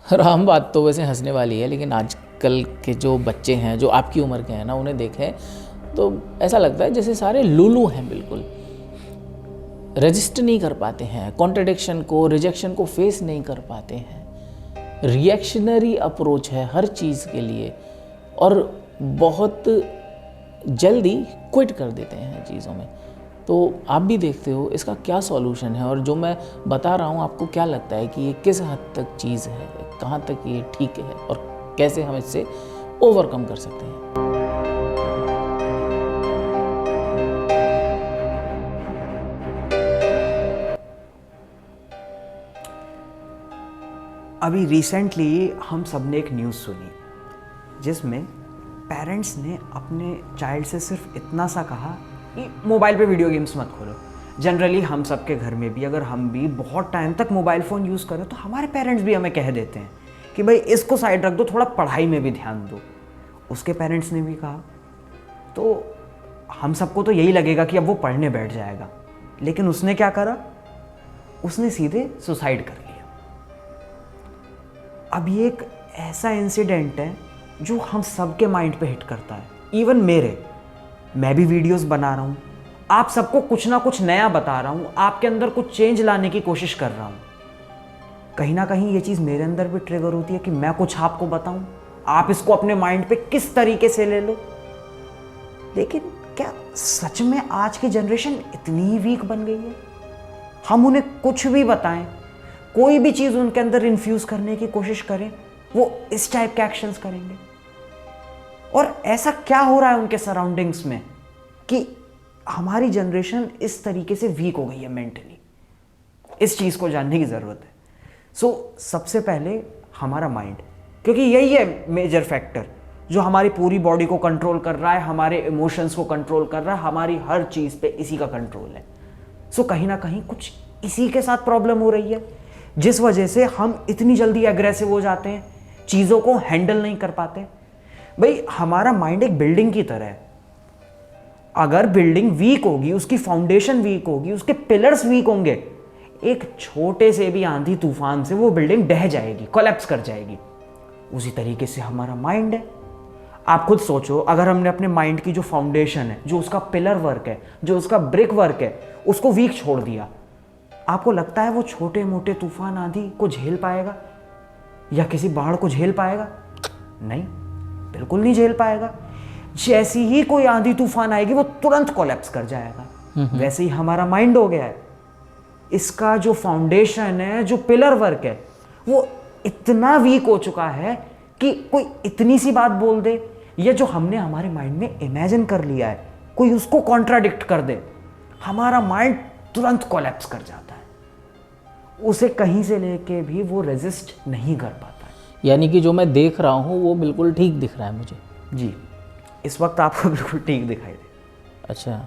और हम बात तो वैसे हंसने वाली है, लेकिन आजकल के जो बच्चे हैं जो आपकी उम्र के हैं ना, उन्हें देखें तो ऐसा लगता है जैसे सारे लूलू हैं, बिल्कुल रजिस्ट नहीं कर पाते हैं, कॉन्ट्रडिक्शन को, रिजेक्शन को फेस नहीं कर पाते हैं, रिएक्शनरी अप्रोच है हर चीज़ के लिए और बहुत जल्दी क्विट कर देते हैं चीज़ों में। तो आप भी देखते हो, इसका क्या सॉल्यूशन है? और जो मैं बता रहा हूँ आपको क्या लगता है कि ये किस हद तक चीज़ है, कहाँ तक ये ठीक है और कैसे हम इससे ओवरकम कर सकते हैं? अभी रिसेंटली हम सब ने एक न्यूज़ सुनी जिसमें पेरेंट्स ने अपने चाइल्ड से सिर्फ इतना सा कहा कि मोबाइल पे वीडियो गेम्स मत खोलो। जनरली हम सब के घर में भी अगर हम भी बहुत टाइम तक मोबाइल फ़ोन यूज़ करें तो हमारे पेरेंट्स भी हमें कह देते हैं कि भाई इसको साइड रख दो, थोड़ा पढ़ाई में भी ध्यान दो। उसके पेरेंट्स ने भी कहा तो हम सबको तो यही लगेगा कि अब वो पढ़ने बैठ जाएगा, लेकिन उसने क्या करा, उसने सीधे सुसाइड कर लिया। अब ये एक ऐसा इंसिडेंट है जो हम सबके माइंड पे हिट करता है। इवन मैं भी वीडियोस बना रहा हूँ, आप सबको कुछ ना कुछ नया बता रहा हूँ, आपके अंदर कुछ चेंज लाने की कोशिश कर रहा हूँ। कहीं ना कहीं ये चीज़ मेरे अंदर भी ट्रिगर होती है कि मैं कुछ आपको बताऊँ, आप इसको अपने माइंड पे किस तरीके से ले लो। लेकिन क्या सच में आज की जनरेशन इतनी वीक बन गई है? हम उन्हें कुछ भी बताएं, कोई भी चीज़ उनके अंदर इन्फ्यूज़ करने की कोशिश करें, वो इस टाइप के एक्शंस करेंगे। और ऐसा क्या हो रहा है उनके सराउंडिंग्स में कि हमारी जनरेशन इस तरीके से वीक हो गई है मेंटली? इस चीज़ को जानने की ज़रूरत है। सबसे पहले हमारा माइंड, क्योंकि यही है मेजर फैक्टर जो हमारी पूरी बॉडी को कंट्रोल कर रहा है, हमारे इमोशंस को कंट्रोल कर रहा है, हमारी हर चीज़ पे इसी का कंट्रोल है। कहीं ना कहीं कुछ इसी के साथ प्रॉब्लम हो रही है, जिस वजह से हम इतनी जल्दी एग्रेसिव हो जाते हैं, चीज़ों को हैंडल नहीं कर पाते। भाई हमारा माइंड एक बिल्डिंग की तरह है। अगर बिल्डिंग वीक होगी, उसकी फाउंडेशन वीक होगी, उसके पिलर्स वीक होंगे, एक छोटे से भी आंधी तूफान से वो बिल्डिंग ढह जाएगी, कोलैप्स कर जाएगी। उसी तरीके से हमारा माइंड है। आप खुद सोचो, अगर हमने अपने माइंड की जो फाउंडेशन है, जो उसका पिलर वर्क है, जो उसका ब्रिक वर्क है, उसको वीक छोड़ दिया, आपको लगता है वो छोटे मोटे तूफान आंधी को झेल पाएगा या किसी बाढ़ को झेल पाएगा? नहीं, बिल्कुल नहीं झेल पाएगा। जैसी ही कोई आंधी तूफान आएगी वो तुरंत कोलैप्स कर जाएगा। वैसे ही हमारा माइंड हो गया है। इसका जो फाउंडेशन है, जो पिलर वर्क है, वो इतना वीक हो चुका है कि कोई इतनी सी बात बोल दे या जो हमने हमारे माइंड में इमेजिन कर लिया है, कोई उसको कॉन्ट्राडिक्ट कर दे, हमारा माइंड तुरंत कोलैप्स कर जाता है। उसे कहीं से लेके भी वो रेजिस्ट नहीं कर पाता है। यानी कि जो मैं देख रहा हूँ वो बिल्कुल ठीक दिख रहा है मुझे? जी, इस वक्त आपको बिल्कुल ठीक दिखाई दे। अच्छा।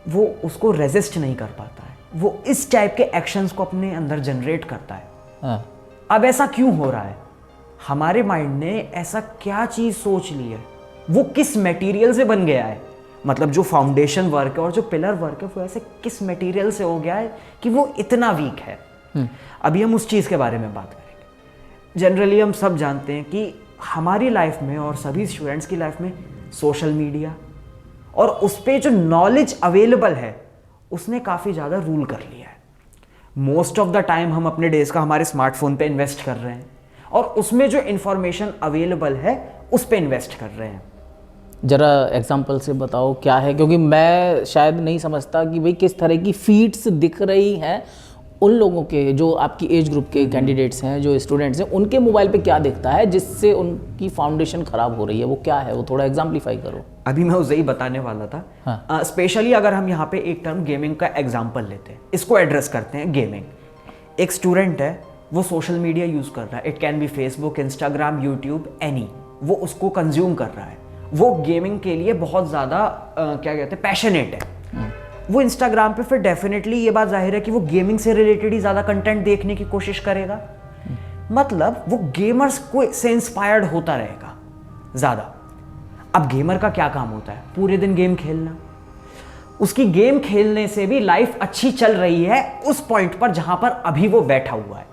वो उसको रेजिस्ट नहीं कर पाता है, वो इस टाइप के एक्शंस को अपने अंदर जनरेट करता है। हाँ। अब ऐसा क्यों हो रहा है? हमारे माइंड ने ऐसा क्या चीज़ सोच ली है, वो किस मटेरियल से बन गया है, मतलब जो फाउंडेशन वर्क है और जो पिलर वर्क है वो ऐसे किस मटेरियल से हो गया है कि वो इतना वीक है। अभी हम उस चीज़ के बारे में बात करेंगे। जनरली हम सब जानते हैं कि हमारी लाइफ में और सभी स्टूडेंट्स की लाइफ में सोशल मीडिया और उस पर जो नॉलेज अवेलेबल है उसने काफ़ी ज़्यादा रूल कर लिया है। मोस्ट ऑफ द टाइम हम अपने डेज का हमारे स्मार्टफोन पे इन्वेस्ट कर रहे हैं और उसमें जो इंफॉर्मेशन अवेलेबल है उस पर इन्वेस्ट कर रहे हैं। ज़रा एग्जांपल से बताओ क्या है, क्योंकि मैं शायद नहीं समझता कि भाई किस तरह की फीड्स दिख रही हैं उन लोगों के जो आपकी एज ग्रुप के कैंडिडेट्स हैं, जो स्टूडेंट्स हैं, उनके मोबाइल पे क्या दिखता है जिससे उनकी फाउंडेशन ख़राब हो रही है, वो क्या है, वो थोड़ा एग्जाम्पलीफाई करो। अभी मैं उसे ही बताने वाला था। हाँ। स्पेशली अगर हम यहाँ पे एक टर्म गेमिंग का एग्जाम्पल लेते हैं, इसको एड्रेस करते हैं। गेमिंग एक स्टूडेंट है, वो सोशल मीडिया यूज़ कर रहा है, it can be Facebook, Instagram, YouTube, any, वो उसको कंज्यूम कर रहा है। वो गेमिंग के लिए बहुत ज़्यादा क्या कहते हैं, पैशनेट है। वो इंस्टाग्राम पे फिर डेफिनेटली ये बात जाहिर है कि वो गेमिंग से रिलेटेड ही ज़्यादा कंटेंट देखने की कोशिश करेगा। मतलब वो गेमर्स को से इंस्पायर्ड होता रहेगा ज़्यादा। अब गेमर का क्या काम होता है? पूरे दिन गेम खेलना। उसकी गेम खेलने से भी लाइफ अच्छी चल रही है उस पॉइंट पर जहाँ पर अभी वो बैठा हुआ है।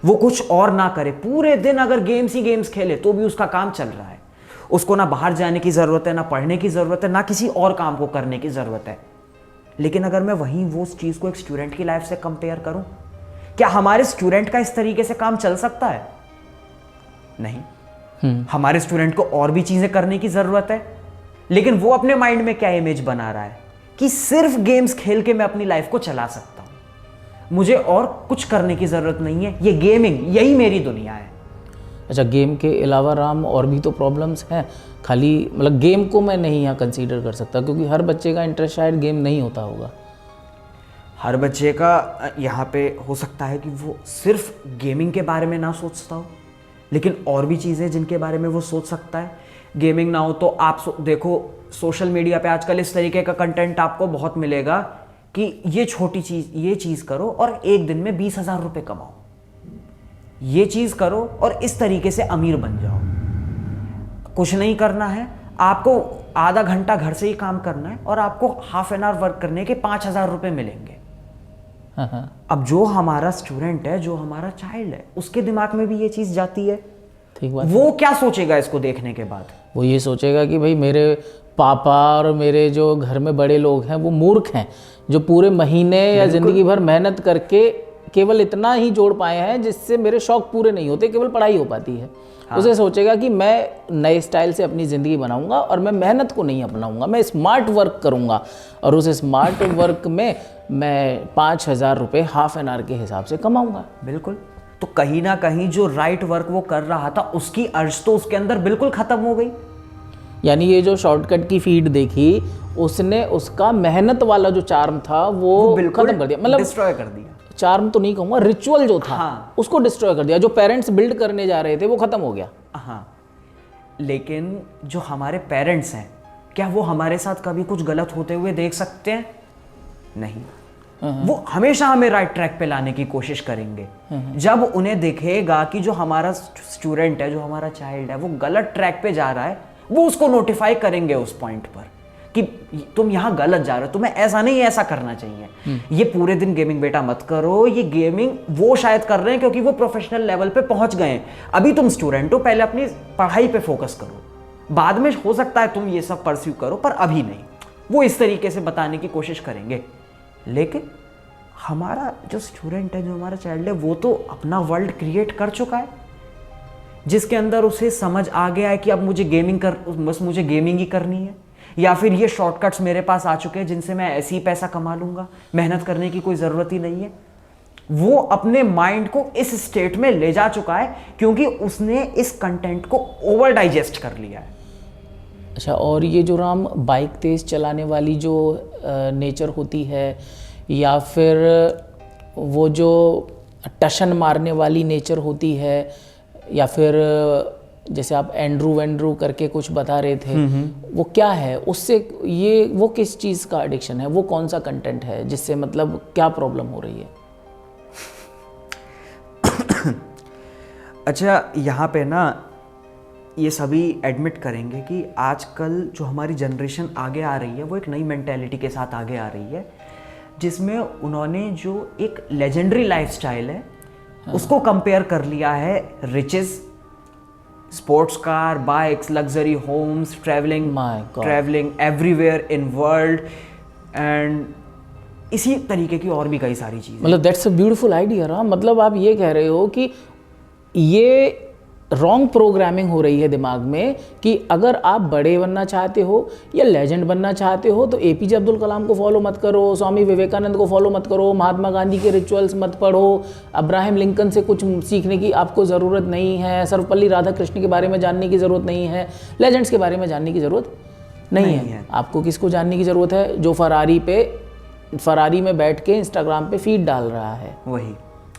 वो कुछ और ना करे, पूरे दिन अगर गेम्स ही गेम्स खेले तो भी उसका काम चल रहा है, उसको ना बाहर जाने की ज़रूरत है, ना पढ़ने की ज़रूरत है, ना किसी और काम को करने की ज़रूरत है। लेकिन अगर मैं वहीं वो उस चीज़ को एक स्टूडेंट की लाइफ से कंपेयर करूं, क्या हमारे स्टूडेंट का इस तरीके से काम चल सकता है? नहीं। हमारे स्टूडेंट को और भी चीज़ें करने की ज़रूरत है, लेकिन वो अपने माइंड में क्या इमेज बना रहा है कि सिर्फ गेम्स खेल के मैं अपनी लाइफ को चला सकता हूं, मुझे और कुछ करने की ज़रूरत नहीं है, ये गेमिंग यही मेरी दुनिया है। अच्छा, गेम के अलावा राम और भी तो प्रॉब्लम्स हैं, खाली मतलब गेम को मैं नहीं यहाँ कंसीडर कर सकता, क्योंकि हर बच्चे का इंटरेस्ट शायद गेम नहीं होता होगा। हर बच्चे का यहाँ पे हो सकता है कि वो सिर्फ गेमिंग के बारे में ना सोचता हो, लेकिन और भी चीज़ें जिनके बारे में वो सोच सकता है। गेमिंग ना हो तो आप देखो सोशल मीडिया पे आजकल इस तरीके का कंटेंट आपको बहुत मिलेगा कि ये छोटी चीज़, ये चीज़ करो और एक दिन में 20,000 रुपये कमाओ, ये चीज़ करो और इस तरीके से अमीर बन जाओ। कुछ नहीं करना है, आपको आधा घंटा घर से ही काम करना है और आपको हाफ एन आवर वर्क करने के 5,000 रुपये मिलेंगे। अब जो हमारा स्टूडेंट है, जो हमारा चाइल्ड है, उसके दिमाग में भी ये चीज़ जाती है, ठीक बात। वो क्या सोचेगा इसको देखने के बाद? वो ये सोचेगा कि भाई मेरे पापा और मेरे जो घर में बड़े लोग हैं वो मूर्ख हैं, जो पूरे महीने या ज़िंदगी भर मेहनत करके केवल इतना ही जोड़ पाए हैं जिससे मेरे शौक पूरे नहीं होते, केवल पढ़ाई हो पाती है। हाँ। उसे सोचेगा कि मैं नए स्टाइल से अपनी ज़िंदगी बनाऊंगा और मैं मेहनत को नहीं अपनाऊंगा, मैं स्मार्ट वर्क करूंगा और उस स्मार्ट वर्क में मैं 5,000 रुपये हाफ एन आवर के हिसाब से कमाऊंगा। बिल्कुल। तो कहीं ना कहीं जो राइट वर्क वो कर रहा था उसकी अर्ज तो उसके अंदर बिल्कुल ख़त्म हो गई। यानी ये जो शॉर्टकट की फीड देखी, उसने उसका मेहनत वाला जो चार्म था वो खत्म कर दिया, मतलब डिस्ट्रॉय कर दिया। चार्म तो नहीं कहूँगा, रिचुअल जो था हाँ। उसको डिस्ट्रॉय कर दिया। जो पेरेंट्स बिल्ड करने जा रहे थे वो खत्म हो गया। हाँ, लेकिन जो हमारे पेरेंट्स हैं, क्या वो हमारे साथ कभी कुछ गलत होते हुए देख सकते हैं? नहीं। वो हमेशा हमें राइट ट्रैक पे लाने की कोशिश करेंगे। जब उन्हें दिखेगा कि जो हमारा स्टूडेंट है, जो हमारा चाइल्ड है, वो गलत ट्रैक पे जा रहा है, वो उसको नोटिफाई करेंगे उस पॉइंट पर कि तुम यहाँ गलत जा रहे हो, तुम्हें ऐसा नहीं, ऐसा करना चाहिए, ये पूरे दिन गेमिंग बेटा मत करो। ये गेमिंग वो शायद कर रहे हैं क्योंकि वो प्रोफेशनल लेवल पे पहुंच गए हैं, अभी तुम स्टूडेंट हो, पहले अपनी पढ़ाई पे फोकस करो, बाद में हो सकता है तुम ये सब परस्यू करो, पर अभी नहीं। वो इस तरीके से बताने की कोशिश करेंगे। लेकिन हमारा जो स्टूडेंट है, जो हमारा चाइल्ड है, वो तो अपना वर्ल्ड क्रिएट कर चुका है, जिसके अंदर उसे समझ आ गया है कि अब मुझे बस मुझे गेमिंग ही करनी है, या फिर ये शॉर्टकट्स मेरे पास आ चुके हैं जिनसे मैं ऐसे ही पैसा कमा लूंगा, मेहनत करने की कोई ज़रूरत ही नहीं है। वो अपने माइंड को इस स्टेट में ले जा चुका है क्योंकि उसने इस कंटेंट को ओवर डाइजेस्ट कर लिया है। अच्छा, और ये जो राम बाइक तेज़ चलाने वाली जो नेचर होती है, या फिर वो जो टशन मारने वाली नेचर होती है, या फिर जैसे आप एंड्रू वेंड्रू करके कुछ बता रहे थे, वो क्या है? उससे ये वो किस चीज़ का एडिक्शन है? वो कौन सा कंटेंट है जिससे मतलब क्या प्रॉब्लम हो रही है? अच्छा, यहाँ पे ना ये सभी एडमिट करेंगे कि आजकल जो हमारी जनरेशन आगे आ रही है वो एक नई मेंटेलिटी के साथ आगे आ रही है, जिसमें उन्होंने जो एक लेजेंडरी लाइफस्टाइल है उसको कंपेयर कर लिया है riches, sports car, bikes, luxury homes, travelling everywhere in world and इसी तरीके की और भी कई सारी चीज़ें। मतलब that's a beautiful idea Ram. मतलब आप ये कह रहे हो कि ये रॉन्ग प्रोग्रामिंग हो रही है दिमाग में कि अगर आप बड़े बनना चाहते हो या लेजेंड बनना चाहते हो तो एपीजे अब्दुल कलाम को फॉलो मत करो, स्वामी विवेकानंद को फॉलो मत करो, महात्मा गांधी के रिचुअल्स मत पढ़ो, अब्राहम लिंकन से कुछ सीखने की आपको ज़रूरत नहीं है, सर्वपल्ली राधाकृष्ण के बारे में जानने की ज़रूरत नहीं है, लेजेंड्स के बारे में जानने की ज़रूरत नहीं है। आपको किसको जानने की ज़रूरत है? जो फरारी में बैठ के इंस्टाग्राम पे फीड डाल रहा है, वही।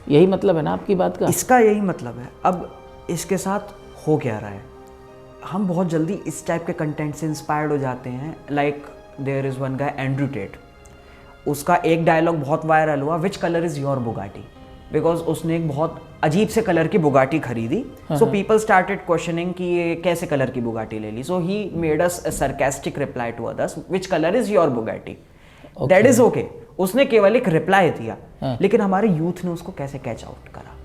यही मतलब है ना आपकी बात का? इसका यही मतलब है। अब इसके साथ हो क्या रहा है, हम बहुत जल्दी इस टाइप के कंटेंट से इंस्पायर्ड हो जाते हैं। Like there is one guy Andrew Tate, उसका एक डायलॉग बहुत वायरल हुआ, which colour is your Bugatti, because उसने एक बहुत अजीब से कलर की बुगाटी खरीदी। सो पीपल स्टार्टेड क्वेश्चनिंग कि ये कैसे कलर की बुगाटी ले ली। So he made us a sarcastic reply to others, which colour is your Bugatti. That is okay, उसने केवल एक रिप्लाई दिया, लेकिन हमारे यूथ ने उसको कैसे कैच आउट करा,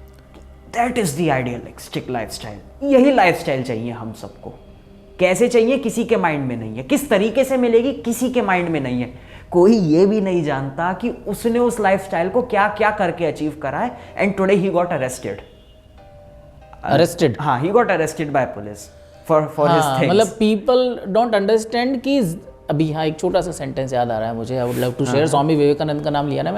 that is the idealistic lifestyle. यही लाइफस्टाइल चाहिए हम सबको। कैसे चाहिए? किसी के माइंड में नहीं है। किस तरीके से मिलेगी? किसी के माइंड में नहीं है। कोई ये भी नहीं जानता कि उसने उस लाइफस्टाइल को क्या क्या करके अचीव करा है। And today he got arrested. हाँ, he got arrested by police for his things. मतलब पीपल डोंट अंडरस्टैंड कि अभी हाँ एक छोटा सा सेंटेंस याद आ रहा है मुझे, I would love to share. Swami Vivekananda का नाम लिया ना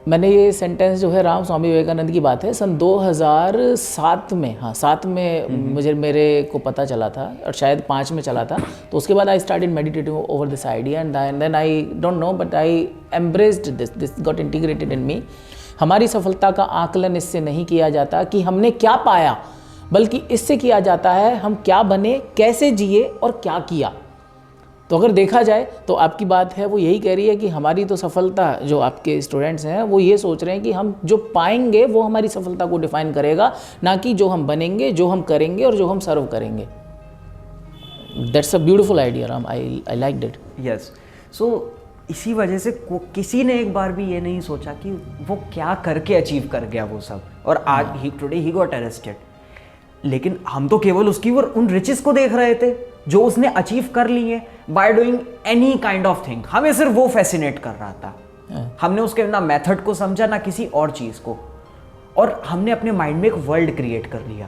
मैंने ये सेंटेंस जो है राम स्वामी विवेकानंद की बात है, सन 2007 में, हाँ 7 में मुझे मेरे को पता चला था और शायद 5 में चला था। तो उसके बाद I started meditating over this idea and then I don't know but I embraced this got integrated in me. हमारी सफलता का आकलन इससे नहीं किया जाता कि हमने क्या पाया, बल्कि इससे किया जाता है हम क्या बने, कैसे जिए और क्या किया। तो अगर देखा जाए तो आपकी बात है वो यही कह रही है कि हमारी तो सफलता, जो आपके स्टूडेंट्स हैं वो ये सोच रहे हैं कि हम जो पाएंगे वो हमारी सफलता को डिफाइन करेगा, ना कि जो हम बनेंगे, जो हम करेंगे और जो हम सर्व करेंगे। That's a beautiful idea Ram, I liked it. Yes, so इसी वजह से किसी ने एक बार भी ये नहीं सोचा कि वो क्या करके अचीव कर गया वो सब, और आज टुडे ही गॉट अरेस्टेड। लेकिन हम तो केवल उसकी उन रिचेस को देख रहे थे जो उसने अचीव कर ली है by doing any kind of thing. हमें सिर्फ वो फैसिनेट कर रहा था। हमने उसके ना मेथड को समझा ना किसी और चीज को, और हमने अपने माइंड में एक वर्ल्ड क्रिएट कर लिया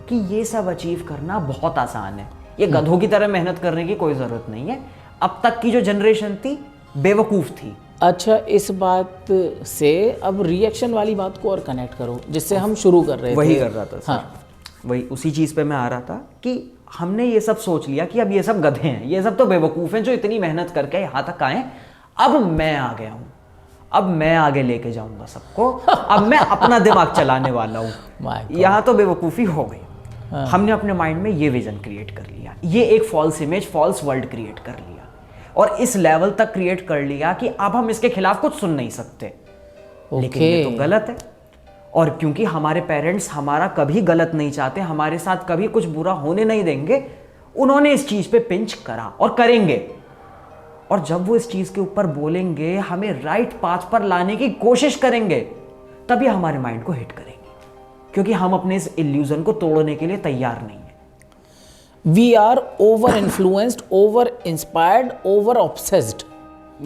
कि ये सब अचीव करना बहुत आसान है, ये गधों की तरह मेहनत करने की कोई जरूरत नहीं है। अब तक की जो जनरेशन थी बेवकूफ थी। अच्छा, इस बात से अब रिएक्शन वाली बात को और कनेक्ट करो जिससे हम शुरू कर रहे थे। वही कर रहा था सर। हाँ, वही उसी चीज पे मैं आ रहा था कि हमने ये सब सोच लिया कि अब ये सब गधे हैं, ये सब तो बेवकूफ हैं जो इतनी मेहनत करके यहाँ तक आए। अब मैं आ गया हूँ, अब मैं आगे लेके जाऊंगा सबको। अब मैं अपना दिमाग चलाने वाला हूँ। यहाँ तो बेवकूफ़ी हो गई। हमने अपने माइंड में ये विजन क्रिएट कर लिया, ये एक false image, false world create कर लिया, और इस लेवल तक क्रिएट कर लिया कि अब हम इसके खिलाफ कुछ सुन नहीं सकते। लेकिन ये तो गलत है। और क्योंकि हमारे पेरेंट्स हमारा कभी गलत नहीं चाहते, हमारे साथ कभी कुछ बुरा होने नहीं देंगे, उन्होंने इस चीज पे पिंच करा और करेंगे। और जब वो इस चीज के ऊपर बोलेंगे, हमें राइट पाथ पर लाने की कोशिश करेंगे, तभी हमारे माइंड को हिट करेंगे, क्योंकि हम अपने इस इल्यूजन को तोड़ने के लिए तैयार नहीं है। We are over influenced, over inspired, over obsessed.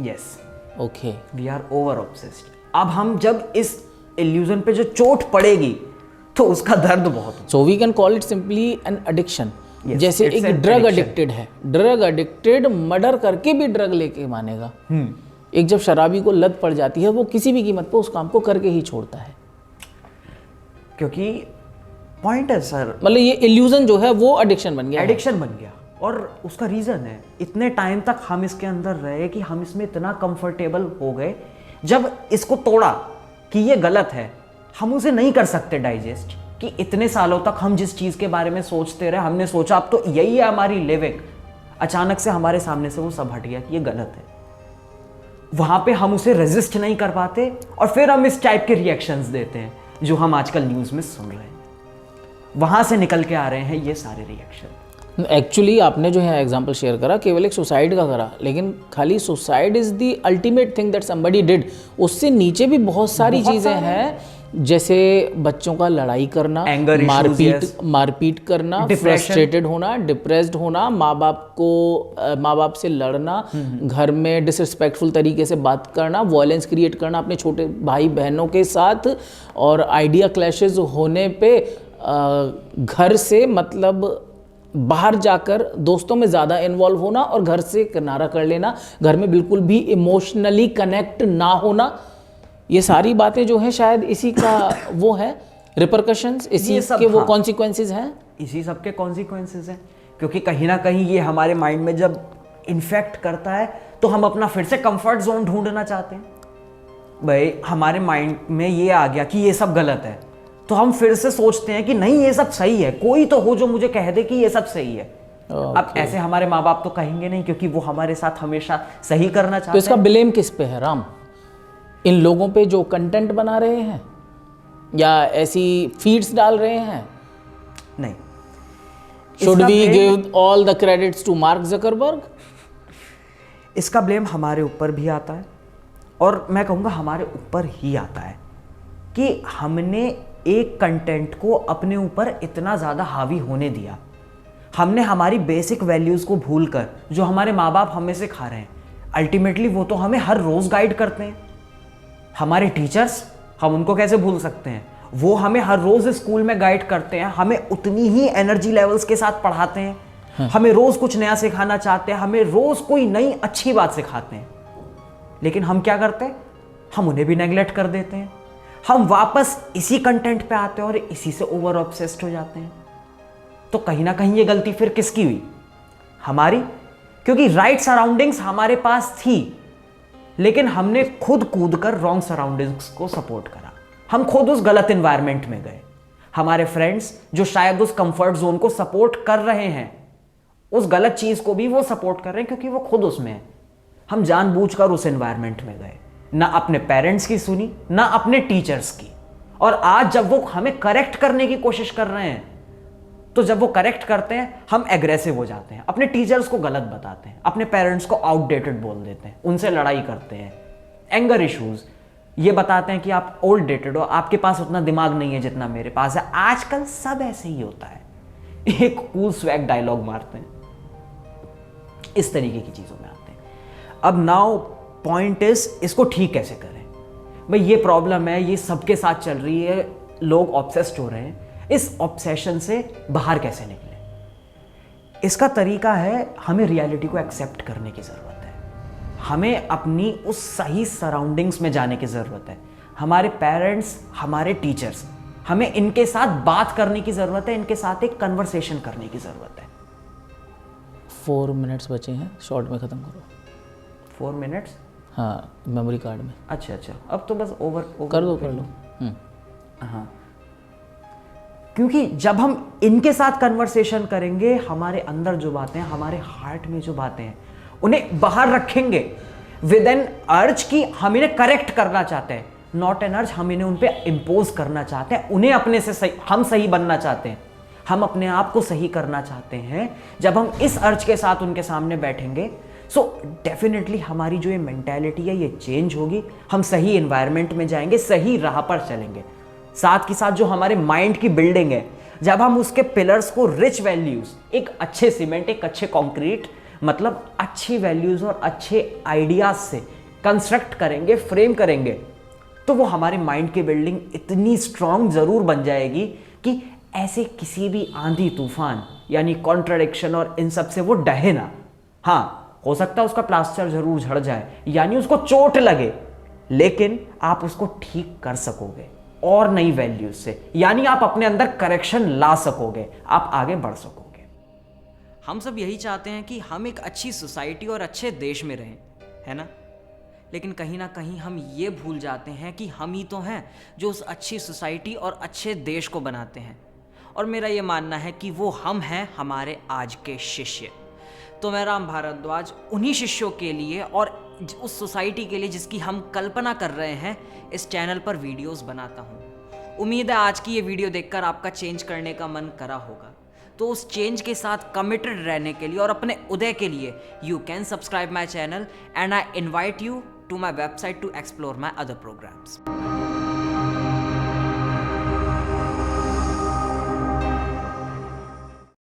Yes, okay, we are over obsessed. अब हम जब इस इल्यूजन पे जो चोट पड़ेगी तो उसका दर्द बहुत होगा। So we can call it simply an addiction. जैसे एक ड्रग addiction. एडिक्टेड है, ड्रग एडिक्टेड मर्डर करके भी ड्रग लेके मानेगा। एक जब शराबी को लत पड़ जाती है, वो किसी भी कीमत पर उस काम को करके ही छोड़ता है, क्योंकि पॉइंट है सर, मतलब ये इल्यूजन जो है वो एडिक्शन बन गया, एडिक्शन बन गया। और उसका रीजन है, इतने टाइम तक हम इसके अंदर रहे कि हम इसमें इतना कंफर्टेबल हो गए, जब इसको तोड़ा कि ये गलत है, हम उसे नहीं कर सकते डाइजेस्ट। कि इतने सालों तक हम जिस चीज़ के बारे में सोचते रहे, हमने सोचा अब तो यही है हमारी लिविंग, अचानक से हमारे सामने से वो सब हट गया कि ये गलत है। वहाँ पे हम उसे रेजिस्ट नहीं कर पाते, और फिर हम इस टाइप के रिएक्शंस देते हैं जो हम आजकल न्यूज़ में सुन रहे हैं। वहाँ से निकल के आ रहे हैं ये सारे रिएक्शन। एक्चुअली आपने जो है एग्जांपल शेयर करा केवल एक सुसाइड का करा, लेकिन खाली suicide is the ultimate thing that somebody did. उससे नीचे भी बहुत सारी चीज़ें हैं, जैसे बच्चों का लड़ाई करना, मारपीट करना, फ्रस्ट्रेटेड होना, डिप्रेस्ड होना, माँ बाप से लड़ना, घर में डिसरिस्पेक्टफुल तरीके से बात करना, वॉयलेंस क्रिएट करना अपने छोटे भाई बहनों के साथ, और आइडिया क्लैशेस होने पे घर से मतलब बाहर जाकर दोस्तों में ज़्यादा इन्वॉल्व होना और घर से किनारा कर लेना, घर में बिल्कुल भी इमोशनली कनेक्ट ना होना। ये सारी बातें जो हैं शायद इसी का वो है रिपरकशंस, इसी के वो कॉन्सिक्वेंसेस हैं, इसी सब के कॉन्सिक्वेंसेस हैं। क्योंकि कहीं ना कहीं ये हमारे माइंड में जब इन्फेक्ट करता है तो हम अपना फिर से कंफर्ट जोन ढूंढना चाहते हैं। भाई हमारे माइंड में ये आ गया कि ये सब गलत है, तो हम फिर से सोचते हैं कि नहीं ये सब सही है, कोई तो हो जो मुझे कह दे कि ये सब सही है। अब ऐसे हमारे माँ बाप तो कहेंगे नहीं, क्योंकि वो हमारे साथ हमेशा सही करना चाहते हैं। तो इसका ब्लेम किस पे है राम? इन लोगों पे जो कंटेंट बना रहे हैं या ऐसी फीड्स डाल रहे हैं? नहीं। Should we give all the credits to Mark Zuckerberg? इसका ब्लेम हमारे ऊपर भी आता है, और मैं कहूँगा हमारे ऊपर ही आता है कि हमने एक कंटेंट को अपने ऊपर इतना ज़्यादा हावी होने दिया। हमने हमारी बेसिक वैल्यूज़ को भूलकर जो हमारे माँ बाप हमें सिखा रहे हैं, अल्टीमेटली वो तो हमें हर रोज़ गाइड करते हैं। हमारे टीचर्स, हम उनको कैसे भूल सकते हैं, वो हमें हर रोज़ स्कूल में गाइड करते हैं, हमें उतनी ही एनर्जी लेवल्स के साथ पढ़ाते हैं। हमें रोज़ कुछ नया सिखाना चाहते हैं, हमें रोज़ कोई नई अच्छी बात सिखाते हैं। लेकिन हम क्या करते हैं, हम उन्हें भी नेगलेक्ट कर देते हैं। हम वापस इसी कंटेंट पे आते हैं और इसी से ओवर ऑब्सेस्ड हो जाते हैं। तो कहीं ना कहीं ये गलती फिर किसकी हुई? हमारी, क्योंकि राइट सराउंडिंग्स हमारे पास थी, लेकिन हमने खुद कूद कर रॉन्ग सराउंडिंग्स को सपोर्ट करा। हम खुद उस गलत एनवायरनमेंट में गए। हमारे फ्रेंड्स जो शायद उस कंफर्ट जोन को सपोर्ट कर रहे हैं, उस गलत चीज को भी वो सपोर्ट कर रहे हैं क्योंकि वो खुद उसमें है। हम जानबूझकर उस एनवायरनमेंट में गए, ना अपने पेरेंट्स की सुनी, ना अपने टीचर्स की। और आज जब वो हमें करेक्ट करने की कोशिश कर रहे हैं, तो जब वो करेक्ट करते हैं हम एग्रेसिव हो जाते हैं, अपने टीचर्स को गलत बताते हैं, अपने पेरेंट्स को आउटडेटेड बोल देते हैं, उनसे लड़ाई करते हैं, एंगर इश्यूज, ये बताते हैं कि आप ओल्ड डेटेड हो, आपके पास उतना दिमाग नहीं है जितना मेरे पास है। आजकल सब ऐसे ही होता है, एक कूल स्वैग डायलॉग मारते हैं, इस तरीके की चीज़ों में आते हैं। अब नाउ पॉइंट इज, इसको ठीक कैसे करें? भाई ये प्रॉब्लम है, ये सबके साथ चल रही है, लोग ऑब्सेस्ड हो रहे हैं। इस ऑब्सेशन से बाहर कैसे निकलें? इसका तरीका है, हमें रियलिटी को एक्सेप्ट करने की ज़रूरत है। हमें अपनी उस सही सराउंडिंग्स में जाने की ज़रूरत है। हमारे पेरेंट्स, हमारे टीचर्स, हमें इनके साथ बात करने की ज़रूरत है, इनके साथ एक कन्वर्सेशन करने की ज़रूरत है। 4 मिनट्स बचे हैं, शॉर्ट में ख़त्म करो। 4 मिनट्स? हाँ, मेमोरी कार्ड में। अच्छा, अब तो बस ओवर कर लो। हाँ, क्योंकि जब हम इनके साथ कन्वर्सेशन करेंगे, हमारे अंदर जो बातें हैं, हमारे हार्ट में जो बातें हैं, उन्हें बाहर रखेंगे विद एन अर्ज कि हम इन्हें करेक्ट करना चाहते हैं, नॉट एन अर्ज हम इन्हें उन पे इम्पोज करना चाहते हैं, उन्हें अपने से सही, हम सही बनना चाहते हैं, हम अपने आप को सही करना चाहते हैं। जब हम इस अर्ज के साथ उनके सामने बैठेंगे, सो डेफिनेटली हमारी जो ये मेंटालिटी है ये चेंज होगी, हम सही एनवायरनमेंट में जाएंगे, सही राह पर चलेंगे। साथ के साथ जो हमारे माइंड की बिल्डिंग है, जब हम उसके पिलर्स को रिच वैल्यूज, एक अच्छे सीमेंट, एक अच्छे कंक्रीट, मतलब अच्छी वैल्यूज और अच्छे आइडियाज से कंस्ट्रक्ट करेंगे, फ्रेम करेंगे, तो वो हमारे माइंड की बिल्डिंग इतनी स्ट्रांग जरूर बन जाएगी कि ऐसे किसी भी आंधी तूफान यानी कॉन्ट्रडिक्शन और इन सब से वो डहे ना। हाँ, हो सकता है उसका प्लास्टर जरूर झड़ जाए, यानी उसको चोट लगे, लेकिन आप उसको ठीक कर सकोगे और नई वैल्यूज से, यानी आप अपने अंदर करेक्शन ला सकोगे, आप आगे बढ़ सकोगे। हम सब यही चाहते हैं कि हम एक अच्छी सोसाइटी और अच्छे देश में रहें, है ना? लेकिन कहीं ना कहीं हम ये भूल जाते हैं कि हम ही तो हैं जो उस अच्छी सोसाइटी और अच्छे देश को बनाते हैं। और मेरा ये मानना है कि वो हम हैं, हमारे आज के शिष्य। तो मैं राम भारद्वाज उन्हीं शिष्यों के लिए और उस सोसाइटी के लिए जिसकी हम कल्पना कर रहे हैं, इस चैनल पर वीडियोस बनाता हूँ। उम्मीद है आज की ये वीडियो देखकर आपका चेंज करने का मन करा होगा। तो उस चेंज के साथ कमिटेड रहने के लिए और अपने उदय के लिए you can subscribe my channel and I invite you to my website to explore my other programs.